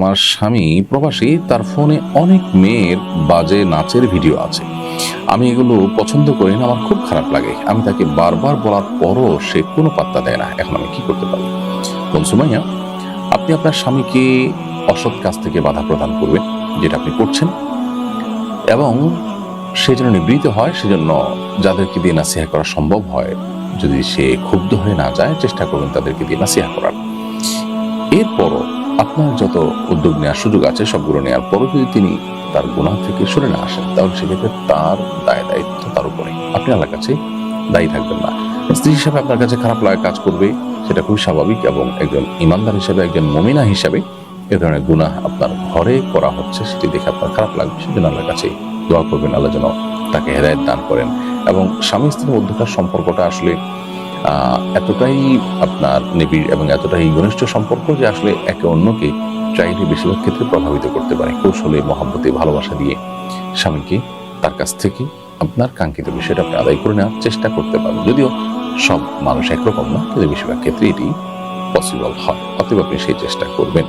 আমার স্বামী প্রবাসী, তার ফোনে অনেক মেয়ের বাজে নাচের ভিডিও আছে। আমি এগুলো পছন্দ করি না, আমার খুব খারাপ লাগে। আমি তাকে বারবার বলার পরও সে কোনো পাত্তা দেয় না। এখন আমি কি করতে পারি? বোন সুমাইয়া, আপনি আপনার স্বামীকে অসৎ কাজ থেকে বাধা প্রদান করবেন, যেটা আপনি করছেন, এবং সে যেন নিবৃত্ত হয়, সেজন্য যাদেরকে দিয়ে নাসিহা করা সম্ভব হয়, যদি সে ক্ষুব্ধ হয়ে না যায়, চেষ্টা করবেন তাদেরকে দিয়ে নাসিহা করার। এরপরও আপনার যত উদ্যোগ নেওয়ার সুযোগ আছে সবগুলো নেওয়ার পরও যদি তিনি তার গুনাহ থেকে সরে না আসেন, তাহলে সেক্ষেত্রে তার দায় দায়িত্ব তার উপরে, আপনি আল্লাহর কাছে দায়ী থাকবেন না। স্ত্রী হিসাবে আপনার কাছে খারাপ লাগা কাজ করবে, সেটা খুবই স্বাভাবিক, এবং একজন ইমানদার হিসাবে, একজন মুমিনা হিসাবে এ ধরনের গুনাহ আপনার ঘরে করা হচ্ছে সেটি দেখে আপনার খারাপ লাগবে। সেজন্য আল্লাহর কাছে দোয়া করবেন, আল্লাহ যেন তাকে হেদায়েত দান করেন। এবং স্বামী স্ত্রীর মধ্যকার সম্পর্কটা আসলে এতটাই আপনার নিবিড় এবং এতটাই ঘনিষ্ঠ সম্পর্ক যে আসলে একে অন্যকে চাইলে বেশিরভাগ ক্ষেত্রে প্রভাবিত করতে পারে। কৌশলে, মহব্বতে, ভালোবাসা দিয়ে স্বামীকে তার কাছ থেকে আপনার কাঙ্ক্ষিত বিষয়টা আপনি আদায় করে নেওয়ার চেষ্টা করতে পারেন। যদিও সব মানুষ একরকম না, কিন্তু বেশিরভাগ ক্ষেত্রে এটি পসিবল হয়, অতএব আপনি সেই চেষ্টা করবেন।